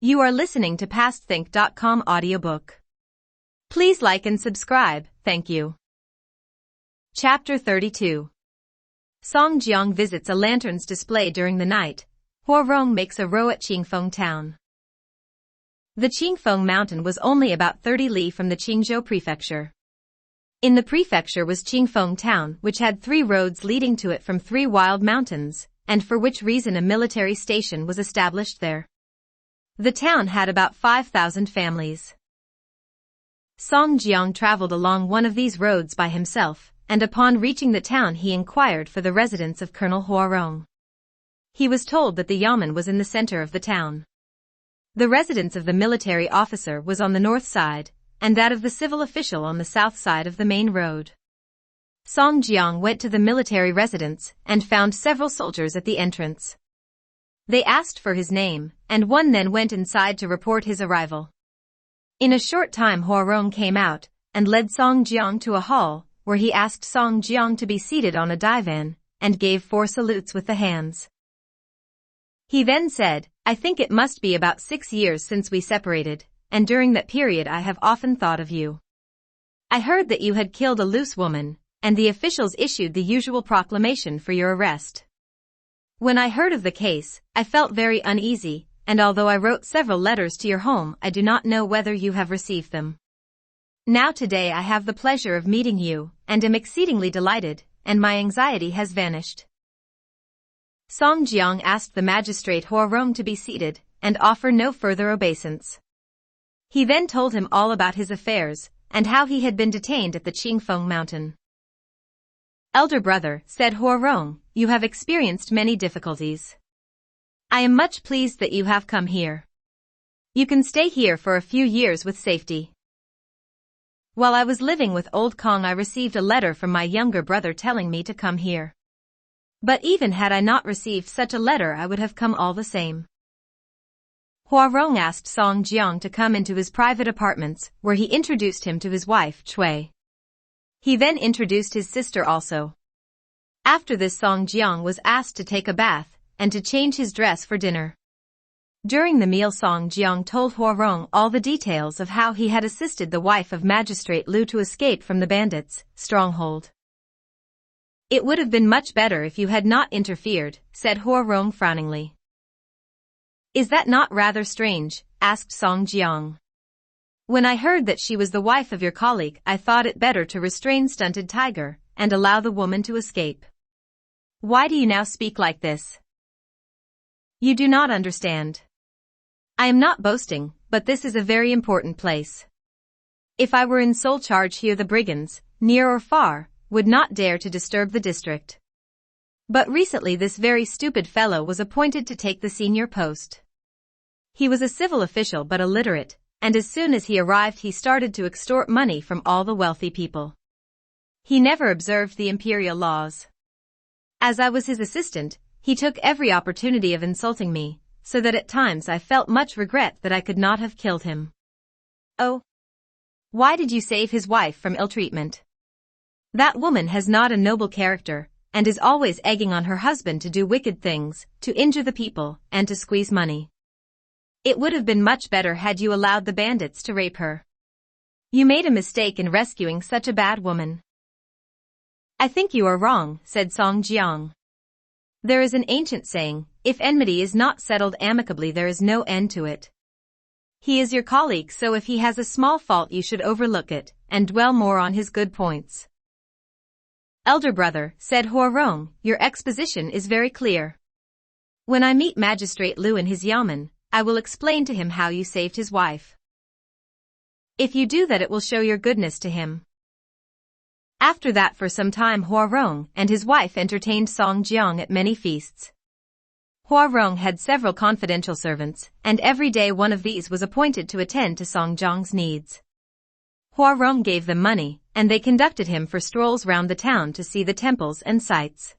You are listening to PastThink.com audiobook. Please like and subscribe, thank you. Chapter 32. Song Jiang visits a lanterns display during the night. Huarong makes a row at Qingfeng town. The Qingfeng mountain was only about 30 li from the Qingzhou prefecture. In the prefecture was Qingfeng town, which had 3 roads leading to it from 3 wild mountains, and for which reason a military station was established there. The town had about 5,000 families. Song Jiang traveled along one of these roads by himself, and upon reaching the town he inquired for the residence of Colonel Huarong. He was told that the yamen was in the center of the town. The residence of the military officer was on the north side, and that of the civil official on the south side of the main road. Song Jiang went to the military residence and found several soldiers at the entrance. They asked for his name, and one then went inside to report his arrival. In a short time Huarong came out, and led Song Jiang to a hall, where he asked Song Jiang to be seated on a divan, and gave 4 salutes with the hands. He then said, "I think it must be about 6 years since we separated, and during that period I have often thought of you. I heard that you had killed a loose woman, and the officials issued the usual proclamation for your arrest. When I heard of the case, I felt very uneasy, and although I wrote several letters to your home, I do not know whether you have received them. Now today I have the pleasure of meeting you, and am exceedingly delighted, and my anxiety has vanished." Song Jiang asked the magistrate Huarong to be seated, and offer no further obeisance. He then told him all about his affairs, and how he had been detained at the Qingfeng mountain. "Elder brother," said Huarong, "you have experienced many difficulties. I am much pleased that you have come here. You can stay here for a few years with safety. While I was living with Old Kong I received a letter from my younger brother telling me to come here. But even had I not received such a letter I would have come all the same." Huarong asked Song Jiang to come into his private apartments, where he introduced him to his wife, Cui. He then introduced his sister also. After this Song Jiang was asked to take a bath, and to change his dress for dinner. During the meal Song Jiang told Huarong all the details of how he had assisted the wife of Magistrate Lu to escape from the bandits' stronghold. "It would have been much better if you had not interfered," said Huarong frowningly. "Is that not rather strange?" asked Song Jiang. "When I heard that she was the wife of your colleague, I thought it better to restrain Stunted Tiger, and allow the woman to escape. Why do you now speak like this? You do not understand. I am not boasting, but this is a very important place. If I were in sole charge here the brigands, near or far, would not dare to disturb the district. But recently this very stupid fellow was appointed to take the senior post. He was a civil official but illiterate, and as soon as he arrived he started to extort money from all the wealthy people. He never observed the imperial laws. As I was his assistant, he took every opportunity of insulting me, so that at times I felt much regret that I could not have killed him." "Oh, why did you save his wife from ill-treatment? That woman has not a noble character, and is always egging on her husband to do wicked things, to injure the people, and to squeeze money. It would have been much better had you allowed the bandits to rape her. You made a mistake in rescuing such a bad woman." "I think you are wrong," said Song Jiang. "There is an ancient saying, if enmity is not settled amicably there is no end to it. He is your colleague, so if he has a small fault you should overlook it, and dwell more on his good points." "Elder brother," said Huarong, "your exposition is very clear. When I meet Magistrate Lu in his yamen, I will explain to him how you saved his wife. If you do that it will show your goodness to him." After that for some time Huarong and his wife entertained Song Jiang at many feasts. Huarong had several confidential servants, and every day one of these was appointed to attend to Song Jiang's needs. Huarong gave them money, and they conducted him for strolls round the town to see the temples and sights.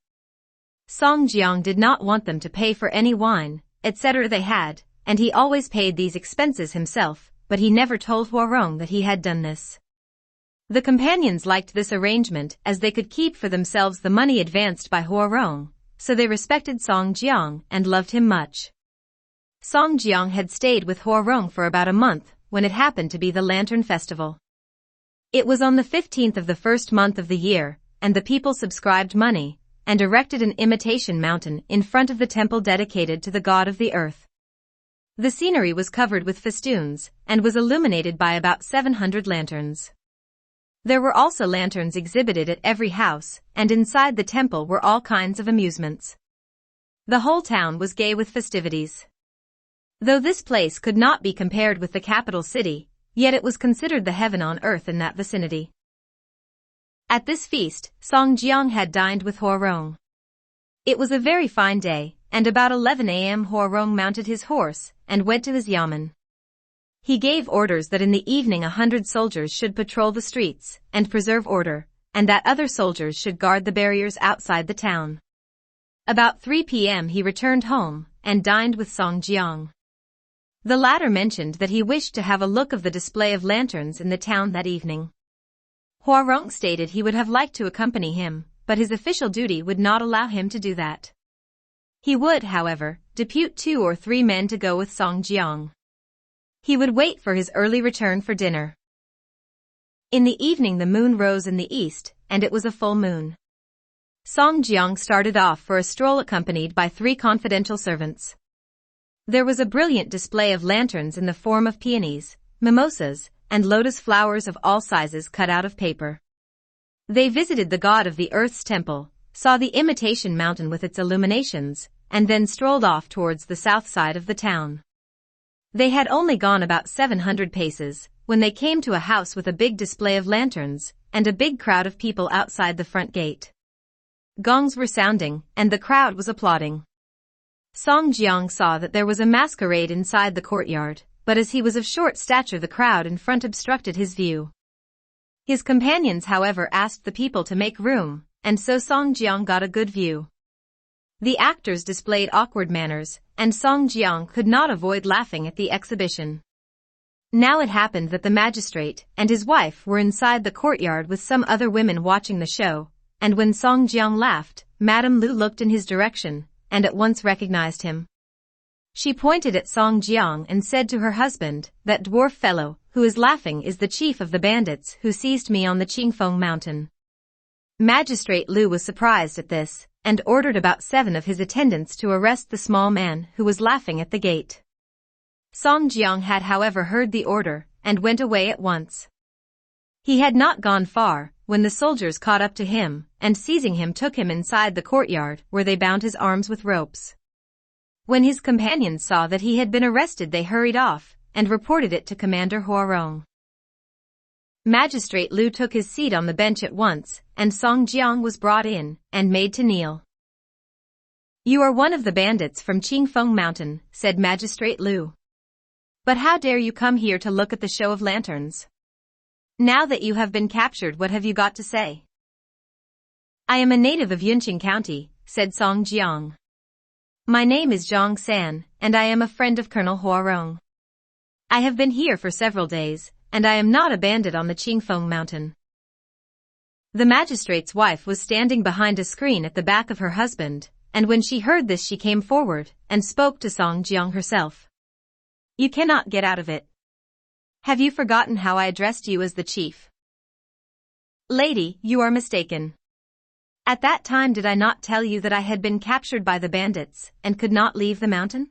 Song Jiang did not want them to pay for any wine, etc. they had, and he always paid these expenses himself, but he never told Huarong that he had done this. The companions liked this arrangement as they could keep for themselves the money advanced by Huarong, so they respected Song Jiang and loved him much. Song Jiang had stayed with Huarong for about a month when it happened to be the Lantern Festival. It was on the 15th of the first month of the year, and the people subscribed money and erected an imitation mountain in front of the temple dedicated to the god of the earth. The scenery was covered with festoons and was illuminated by about 700 lanterns. There were also lanterns exhibited at every house, and inside the temple were all kinds of amusements. The whole town was gay with festivities. Though this place could not be compared with the capital city, yet it was considered the heaven on earth in that vicinity. At this feast, Song Jiang had dined with Huarong. It was a very fine day, and about 11 a.m. Huarong mounted his horse and went to his yamen. He gave orders that in the evening 100 soldiers should patrol the streets and preserve order, and that other soldiers should guard the barriers outside the town. About 3 p.m. he returned home and dined with Song Jiang. The latter mentioned that he wished to have a look of the display of lanterns in the town that evening. Huarong stated he would have liked to accompany him, but his official duty would not allow him to do that. He would, however, depute 2 or 3 men to go with Song Jiang. He would wait for his early return for dinner. In the evening the moon rose in the east, and it was a full moon. Song Jiang started off for a stroll accompanied by 3 confidential servants. There was a brilliant display of lanterns in the form of peonies, mimosas, and lotus flowers of all sizes cut out of paper. They visited the god of the earth's temple, saw the imitation mountain with its illuminations, and then strolled off towards the south side of the town. They had only gone about 700 paces when they came to a house with a big display of lanterns and a big crowd of people outside the front gate. Gongs were sounding, and the crowd was applauding. Song Jiang saw that there was a masquerade inside the courtyard, but as he was of short stature the crowd in front obstructed his view. His companions, however, asked the people to make room, and so Song Jiang got a good view. The actors displayed awkward manners, and Song Jiang could not avoid laughing at the exhibition. Now it happened that the magistrate and his wife were inside the courtyard with some other women watching the show, and when Song Jiang laughed, Madame Lu looked in his direction and at once recognized him. She pointed at Song Jiang and said to her husband, "That dwarf fellow who is laughing is the chief of the bandits who seized me on the Qingfeng mountain." Magistrate Lu was surprised at this, and ordered about 7 of his attendants to arrest the small man who was laughing at the gate. Song Jiang had, however, heard the order, and went away at once. He had not gone far when the soldiers caught up to him, and seizing him took him inside the courtyard where they bound his arms with ropes. When his companions saw that he had been arrested they hurried off, and reported it to Commander Huarong. Magistrate Lu took his seat on the bench at once, and Song Jiang was brought in, and made to kneel. "You are one of the bandits from Qingfeng Mountain," said Magistrate Lu. "But how dare you come here to look at the show of lanterns? Now that you have been captured, what have you got to say?" "I am a native of Yunqing County," said Song Jiang. "My name is Zhang San, and I am a friend of Colonel Huarong. I have been here for several days, and I am not a bandit on the Qingfeng Mountain." The magistrate's wife was standing behind a screen at the back of her husband, and when she heard this she came forward and spoke to Song Jiang herself. "You cannot get out of it. Have you forgotten how I addressed you as the chief?" "Lady, you are mistaken. At that time did I not tell you that I had been captured by the bandits and could not leave the mountain?"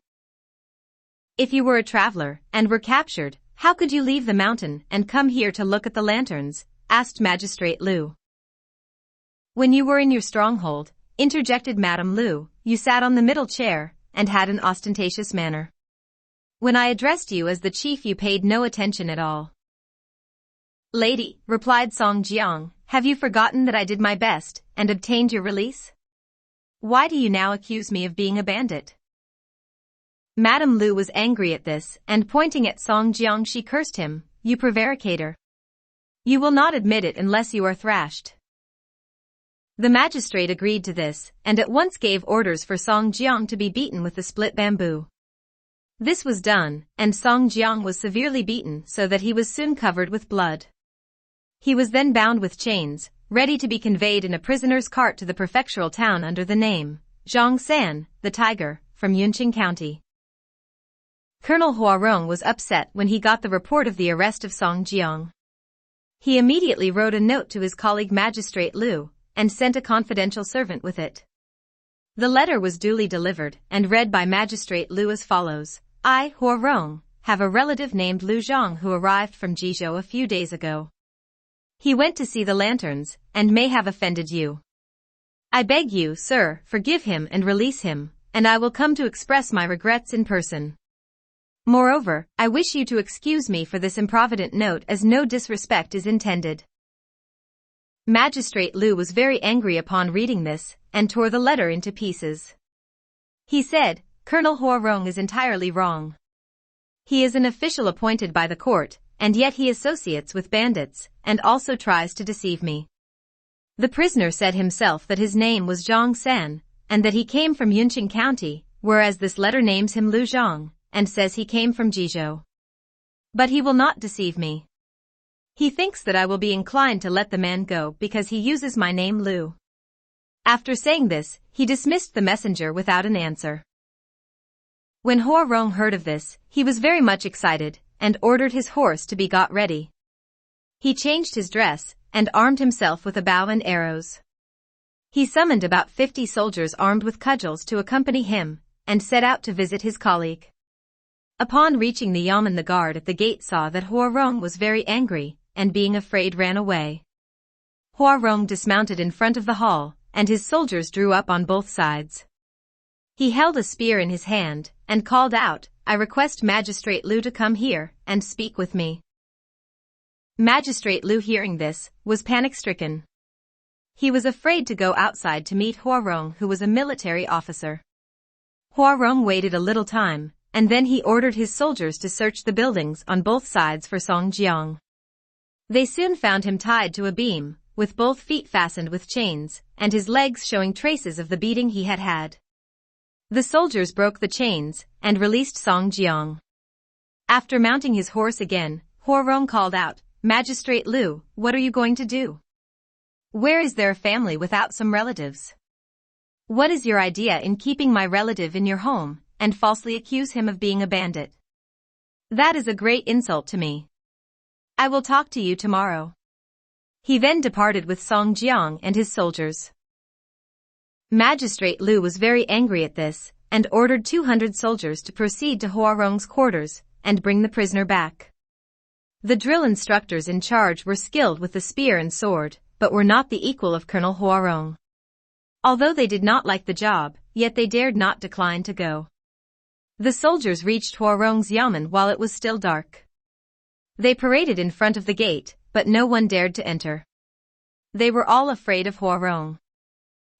"If you were a traveler and were captured, how could you leave the mountain and come here to look at the lanterns?" asked Magistrate Lu. "When you were in your stronghold," interjected Madame Lu, "you sat on the middle chair and had an ostentatious manner. When I addressed you as the chief you paid no attention at all." "Lady," replied Song Jiang, "have you forgotten that I did my best and obtained your release? Why do you now accuse me of being a bandit?" Madame Lu was angry at this, and pointing at Song Jiang she cursed him, "You prevaricator. You will not admit it unless you are thrashed." The magistrate agreed to this, and at once gave orders for Song Jiang to be beaten with the split bamboo. This was done, and Song Jiang was severely beaten so that he was soon covered with blood. He was then bound with chains, ready to be conveyed in a prisoner's cart to the prefectural town under the name Zhang San, the Tiger, from Yunqing County. Colonel Huarong was upset when he got the report of the arrest of Song Jiang. He immediately wrote a note to his colleague Magistrate Liu, and sent a confidential servant with it. The letter was duly delivered and read by Magistrate Liu as follows: I, Huarong, have a relative named Liu Zhang who arrived from Jizhou a few days ago. He went to see the lanterns, and may have offended you. I beg you, sir, forgive him and release him, and I will come to express my regrets in person. Moreover, I wish you to excuse me for this improvident note as no disrespect is intended. Magistrate Liu was very angry upon reading this, and tore the letter into pieces. He said, Colonel Huarong is entirely wrong. He is an official appointed by the court, and yet he associates with bandits, and also tries to deceive me. The prisoner said himself that his name was Zhang San, and that he came from Yunqing County, whereas this letter names him Liu Zhang, and says he came from Jizhou. But he will not deceive me. He thinks that I will be inclined to let the man go because he uses my name Liu. After saying this, he dismissed the messenger without an answer. When Huarong heard of this, he was very much excited, and ordered his horse to be got ready. He changed his dress, and armed himself with a bow and arrows. He summoned about 50 soldiers armed with cudgels to accompany him, and set out to visit his colleague. Upon reaching the yamen, the guard at the gate saw that Huarong was very angry, and being afraid ran away. Huarong dismounted in front of the hall, and his soldiers drew up on both sides. He held a spear in his hand, and called out, I request Magistrate Liu to come here, and speak with me. Magistrate Liu, hearing this, was panic-stricken. He was afraid to go outside to meet Huarong, who was a military officer. Huarong waited a little time, and then he ordered his soldiers to search the buildings on both sides for Song Jiang. They soon found him tied to a beam, with both feet fastened with chains, and his legs showing traces of the beating he had had. The soldiers broke the chains, and released Song Jiang. After mounting his horse again, Huarong called out, Magistrate Liu, what are you going to do? Where is there a family without some relatives? What is your idea in keeping my relative in your home, and falsely accuse him of being a bandit? That is a great insult to me. I will talk to you tomorrow. He then departed with Song Jiang and his soldiers. Magistrate Liu was very angry at this, and ordered 200 soldiers to proceed to Huarong's quarters, and bring the prisoner back. The drill instructors in charge were skilled with the spear and sword, but were not the equal of Colonel Huarong. Although they did not like the job, yet they dared not decline to go. The soldiers reached Huarong's yamen while it was still dark. They paraded in front of the gate, but no one dared to enter. They were all afraid of Huarong.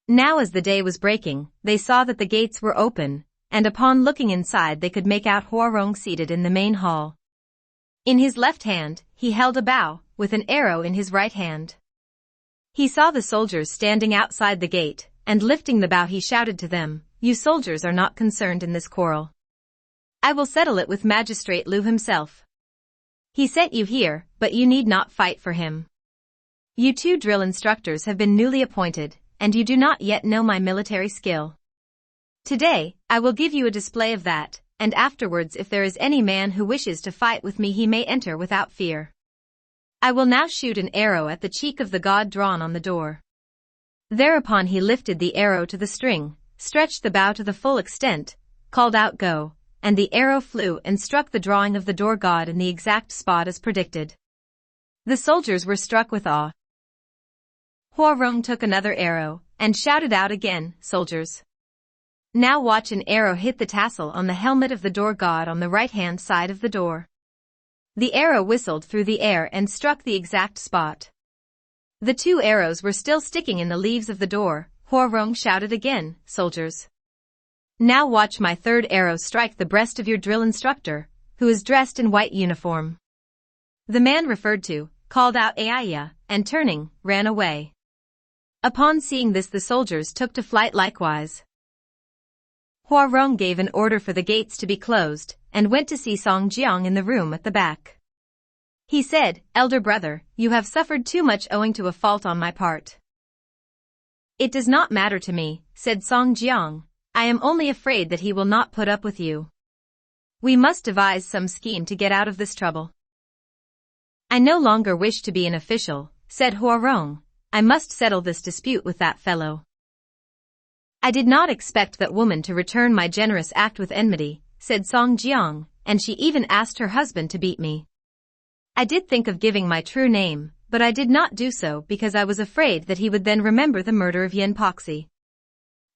Now as the day was breaking, they saw that the gates were open, and upon looking inside they could make out Huarong seated in the main hall. In his left hand, he held a bow, with an arrow in his right hand. He saw the soldiers standing outside the gate, and lifting the bow he shouted to them, You soldiers are not concerned in this quarrel. I will settle it with Magistrate Liu himself. He sent you here, but you need not fight for him. You 2 drill instructors have been newly appointed, and you do not yet know my military skill. Today, I will give you a display of that, and afterwards if there is any man who wishes to fight with me he may enter without fear. I will now shoot an arrow at the cheek of the god drawn on the door. Thereupon he lifted the arrow to the string, stretched the bow to the full extent, called out Go, and the arrow flew and struck the drawing of the door god in the exact spot as predicted. The soldiers were struck with awe. Huarong took another arrow, and shouted out again, Soldiers! Now watch an arrow hit the tassel on the helmet of the door god on the right-hand side of the door. The arrow whistled through the air and struck the exact spot. The 2 arrows were still sticking in the leaves of the door. Huarong shouted again, Soldiers! Now watch my 3rd arrow strike the breast of your drill instructor, who is dressed in white uniform. The man referred to called out Aiya, and turning, ran away. Upon seeing this the soldiers took to flight likewise. Huarong gave an order for the gates to be closed, and went to see Song Jiang in the room at the back. He said, Elder brother, you have suffered too much owing to a fault on my part. It does not matter to me, said Song Jiang. I am only afraid that he will not put up with you. We must devise some scheme to get out of this trouble. I no longer wish to be an official, said Huarong. I must settle this dispute with that fellow. I did not expect that woman to return my generous act with enmity, said Song Jiang, and she even asked her husband to beat me. I did think of giving my true name, but I did not do so because I was afraid that he would then remember the murder of Yin Poxi.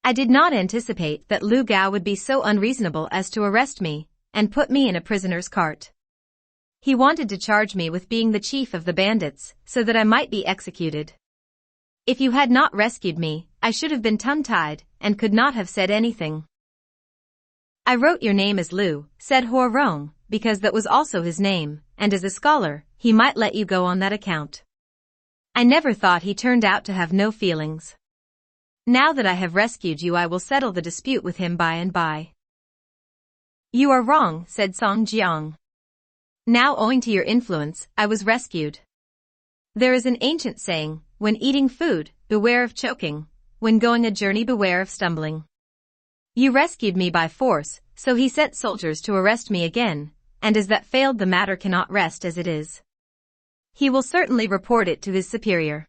I did not anticipate that Lu Gao would be so unreasonable as to arrest me and put me in a prisoner's cart. He wanted to charge me with being the chief of the bandits so that I might be executed. If you had not rescued me, I should have been tongue-tied and could not have said anything. I wrote your name as Lu, said Huarong, because that was also his name, and as a scholar, he might let you go on that account. I never thought he turned out to have no feelings. Now that I have rescued you, I will settle the dispute with him by and by. You are wrong, said Song Jiang. Now, owing to your influence, I was rescued. There is an ancient saying, when eating food, beware of choking, when going a journey, beware of stumbling. You rescued me by force, so he sent soldiers to arrest me again, and as that failed, the matter cannot rest as it is. He will certainly report it to his superior.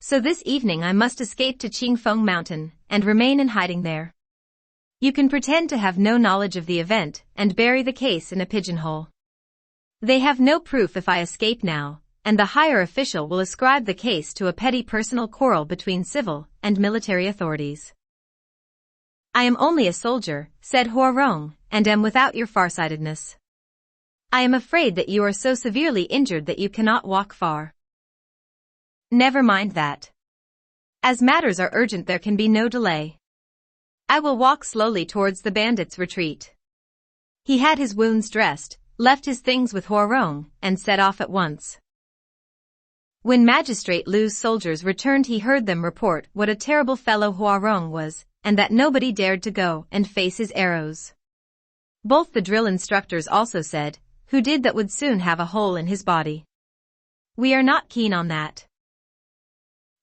So this evening I must escape to Qingfeng Mountain and remain in hiding there. You can pretend to have no knowledge of the event and bury the case in a pigeonhole. They have no proof if I escape now, and the higher official will ascribe the case to a petty personal quarrel between civil and military authorities. I am only a soldier, said Huarong, and am without your farsightedness. I am afraid that you are so severely injured that you cannot walk far. Never mind that. As matters are urgent, there can be no delay. I will walk slowly towards the bandits' retreat. He had his wounds dressed, left his things with Huarong, and set off at once. When Magistrate Lu's soldiers returned, he heard them report what a terrible fellow Huarong was, and that nobody dared to go and face his arrows. Both the drill instructors also said, who did that would soon have a hole in his body. We are not keen on that.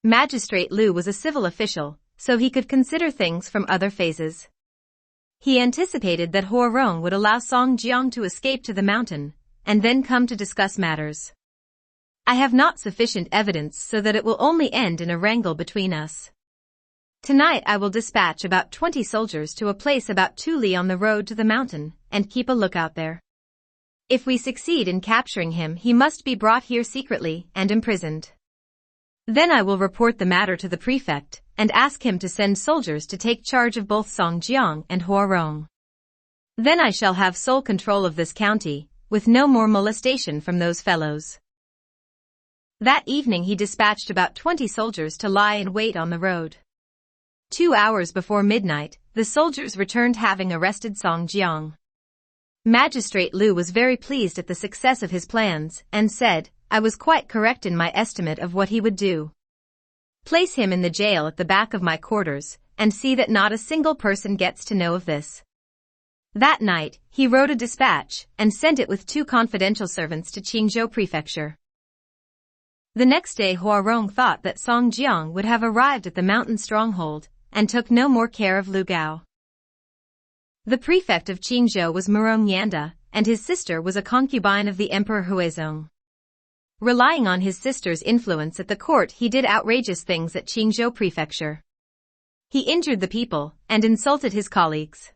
Magistrate Lu was a civil official, so he could consider things from other phases. He anticipated that Huarong would allow Song Jiang to escape to the mountain, and then come to discuss matters. I have not sufficient evidence so that it will only end in a wrangle between us. Tonight I will dispatch about 20 soldiers to a place about 2 li on the road to the mountain, and keep a lookout there. If we succeed in capturing him, he must be brought here secretly and imprisoned. Then I will report the matter to the prefect, and ask him to send soldiers to take charge of both Song Jiang and Huarong. Then I shall have sole control of this county, with no more molestation from those fellows. That evening he dispatched about 20 soldiers to lie in wait on the road. 2 hours before midnight, the soldiers returned having arrested Song Jiang. Magistrate Lu was very pleased at the success of his plans, and said, I was quite correct in my estimate of what he would do. Place him in the jail at the back of my quarters, and see that not a single person gets to know of this. That night, he wrote a dispatch, and sent it with 2 confidential servants to Qingzhou Prefecture. The next day Huarong thought that Song Jiang would have arrived at the mountain stronghold, and took no more care of Lu Gao. The prefect of Qingzhou was Murong Yanda, and his sister was a concubine of the Emperor Huizong. Relying on his sister's influence at the court, he did outrageous things at Qingzhou Prefecture. He injured the people, and insulted his colleagues.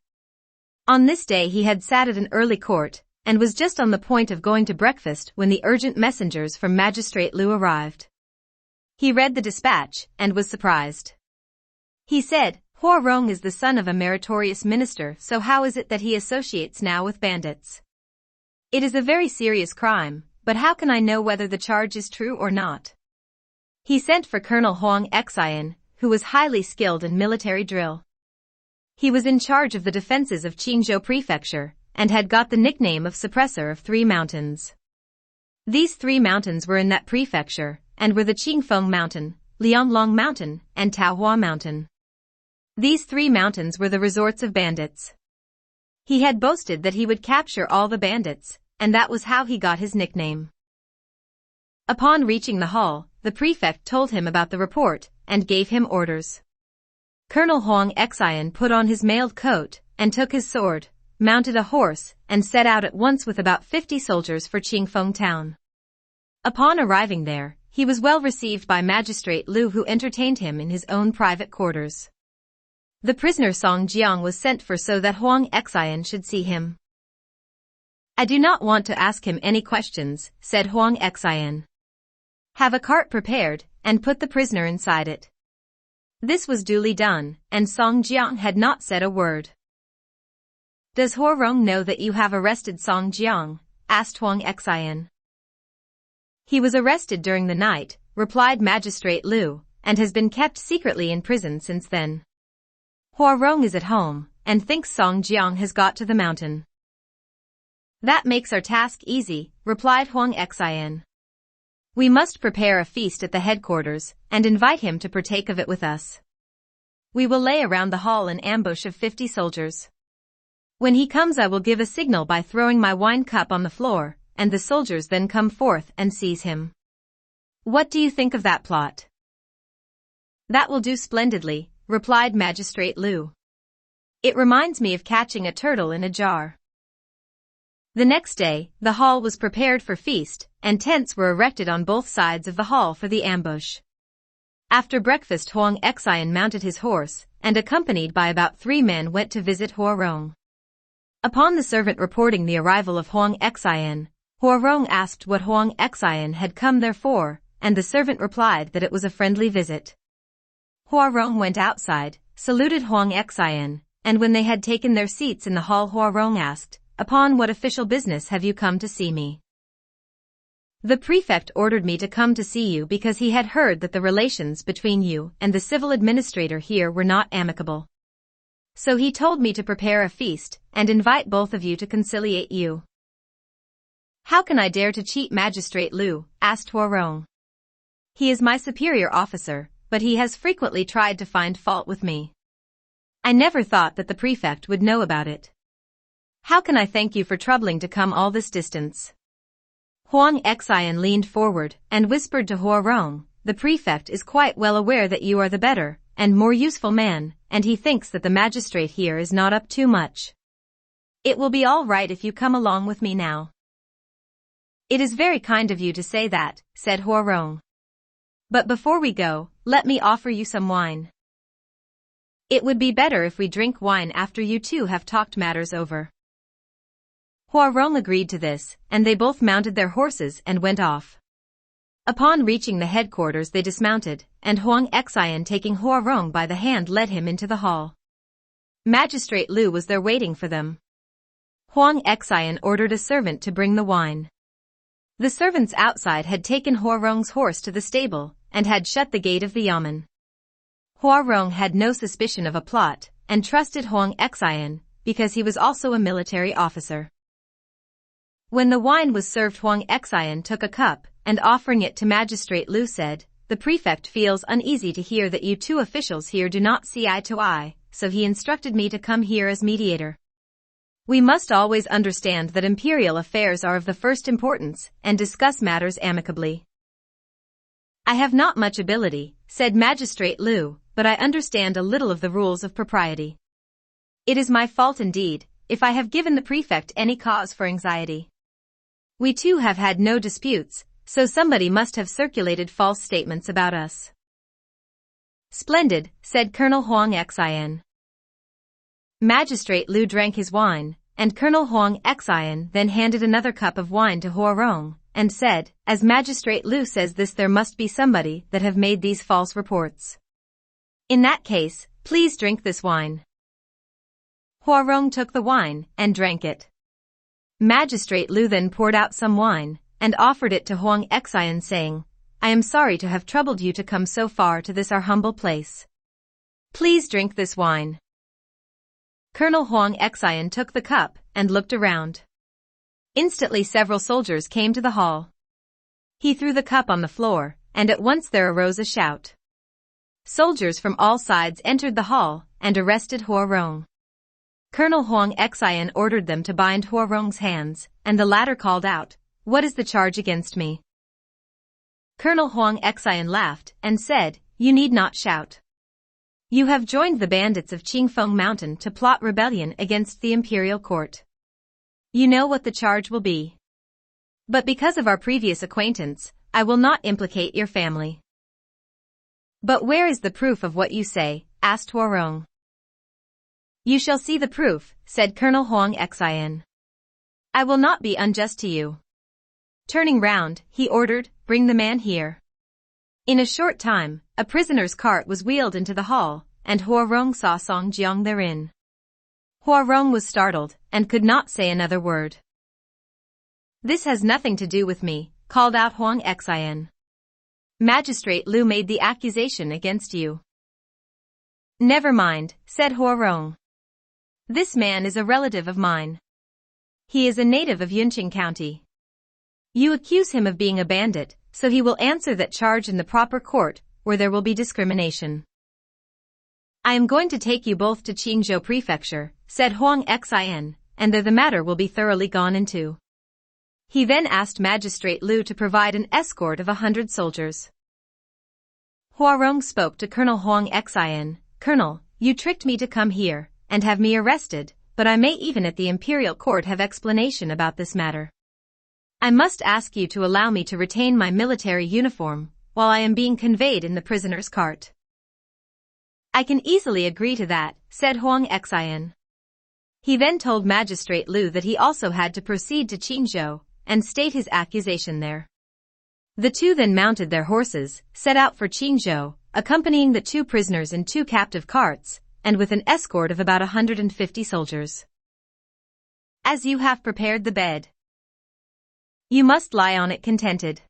On this day he had sat at an early court, and was just on the point of going to breakfast when the urgent messengers from Magistrate Lu arrived. He read the dispatch, and was surprised. He said, Huarong is the son of a meritorious minister, so how is it that he associates now with bandits? It is a very serious crime, but how can I know whether the charge is true or not? He sent for Colonel Huang Xian, who was highly skilled in military drill. He was in charge of the defenses of Qingzhou Prefecture, and had got the nickname of Suppressor of 3 mountains. These 3 mountains were in that prefecture, and were the Qingfeng Mountain, Lianglong Mountain, and Taohua Mountain. These 3 mountains were the resorts of bandits. He had boasted that he would capture all the bandits, and that was how he got his nickname. Upon reaching the hall, the prefect told him about the report, and gave him orders. Colonel Huang Xian put on his mailed coat, and took his sword, mounted a horse, and set out at once with about 50 soldiers for Qingfeng town. Upon arriving there, he was well received by Magistrate Liu, who entertained him in his own private quarters. The prisoner Song Jiang was sent for so that Huang Xian should see him. "I do not want to ask him any questions," said Huang Xian. "Have a cart prepared, and put the prisoner inside it." This was duly done, and Song Jiang had not said a word. "Does Huarong know that you have arrested Song Jiang?" asked Huang Xian. "He was arrested during the night," replied Magistrate Liu, "and has been kept secretly in prison since then. Huarong is at home, and thinks Song Jiang has got to the mountain." "That makes our task easy," replied Huang Xian. "We must prepare a feast at the headquarters, and invite him to partake of it with us. We will lay around the hall an ambush of 50 soldiers. When he comes, I will give a signal by throwing my wine cup on the floor, and the soldiers then come forth and seize him. What do you think of that plot?" "That will do splendidly," replied Magistrate Liu. "It reminds me of catching a turtle in a jar." The next day, the hall was prepared for feast, and tents were erected on both sides of the hall for the ambush. After breakfast, Huang Xian mounted his horse, and accompanied by about 3 men went to visit Huarong. Upon the servant reporting the arrival of Huang Xian, Huarong asked what Huang Xian had come there for, and the servant replied that it was a friendly visit. Huarong went outside, saluted Huang Xian, and when they had taken their seats in the hall, Huarong asked, "Upon what official business have you come to see me?" "The prefect ordered me to come to see you because he had heard that the relations between you and the civil administrator here were not amicable. So he told me to prepare a feast and invite both of you to conciliate you." "How can I dare to cheat Magistrate Liu?" asked Huarong. "He is my superior officer, but he has frequently tried to find fault with me. I never thought that the prefect would know about it. How can I thank you for troubling to come all this distance?" Huang Xian leaned forward and whispered to Huarong, "The prefect is quite well aware that you are the better and more useful man, and he thinks that the magistrate here is not up too much. It will be all right if you come along with me now." "It is very kind of you to say that," said Huarong. "But before we go, let me offer you some wine." "It would be better if we drink wine after you two have talked matters over." Huarong agreed to this, and they both mounted their horses and went off. Upon reaching the headquarters, they dismounted, and Huang Xian, taking Huarong by the hand, led him into the hall. Magistrate Liu was there waiting for them. Huang Xian ordered a servant to bring the wine. The servants outside had taken Huarong's horse to the stable, and had shut the gate of the yamen. Huarong had no suspicion of a plot, and trusted Huang Xian, because he was also a military officer. When the wine was served, Huang Xian took a cup, and offering it to Magistrate Liu said, "The prefect feels uneasy to hear that you two officials here do not see eye to eye, so he instructed me to come here as mediator. We must always understand that imperial affairs are of the first importance, and discuss matters amicably." "I have not much ability," said Magistrate Liu, "but I understand a little of the rules of propriety. It is my fault indeed, if I have given the prefect any cause for anxiety. We two have had no disputes, so somebody must have circulated false statements about us." "Splendid," said Colonel Huang Xian. Magistrate Liu drank his wine, and Colonel Huang Xian then handed another cup of wine to Huarong, and said, "As Magistrate Liu says this, there must be somebody that have made these false reports. In that case, please drink this wine." Huarong took the wine and drank it. Magistrate Liu then poured out some wine, and offered it to Huang Xian, saying, "I am sorry to have troubled you to come so far to this our humble place. Please drink this wine." Colonel Huang Xian took the cup, and looked around. Instantly several soldiers came to the hall. He threw the cup on the floor, and at once there arose a shout. Soldiers from all sides entered the hall, and arrested Huarong. Colonel Huang Xian ordered them to bind Huarong's hands, and the latter called out, "What is the charge against me?" Colonel Huang Xian laughed, and said, "You need not shout. You have joined the bandits of Qingfeng Mountain to plot rebellion against the imperial court. You know what the charge will be. But because of our previous acquaintance, I will not implicate your family. But where is the proof of what you say? Asked Huarong. You shall see the proof, said Colonel Huang Xian. I will not be unjust to you. Turning round, he ordered, bring the man here. In a short time, a prisoner's cart was wheeled into the hall, and Huarong saw Song Jiang therein. Huarong was startled, and could not say another word. This has nothing to do with me, called out Huang Xian. Magistrate Lu made the accusation against you. Never mind, said Huarong. This man is a relative of mine. He is a native of Yunqing County. You accuse him of being a bandit, so he will answer that charge in the proper court, where there will be discrimination. I am going to take you both to Qingzhou Prefecture, said Huang Xian, and there the matter will be thoroughly gone into. He then asked Magistrate Lu to provide an escort of 100 soldiers. Huarong spoke to Colonel Huang Xian, Colonel, you tricked me to come here, and have me arrested, but I may even at the imperial court have explanation about this matter. I must ask you to allow me to retain my military uniform, while I am being conveyed in the prisoner's cart. I can easily agree to that, said Huang Xian. He then told Magistrate Lu that he also had to proceed to Qingzhou, and state his accusation there. The two then mounted their horses, set out for Qingzhou, accompanying the two prisoners in 2 captive carts, and with an escort of about 150 soldiers. As you have prepared the bed, you must lie on it contented.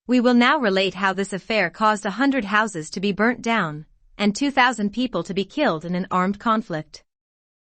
We will now relate how this affair caused 100 houses to be burnt down, and 2,000 people to be killed in an armed conflict.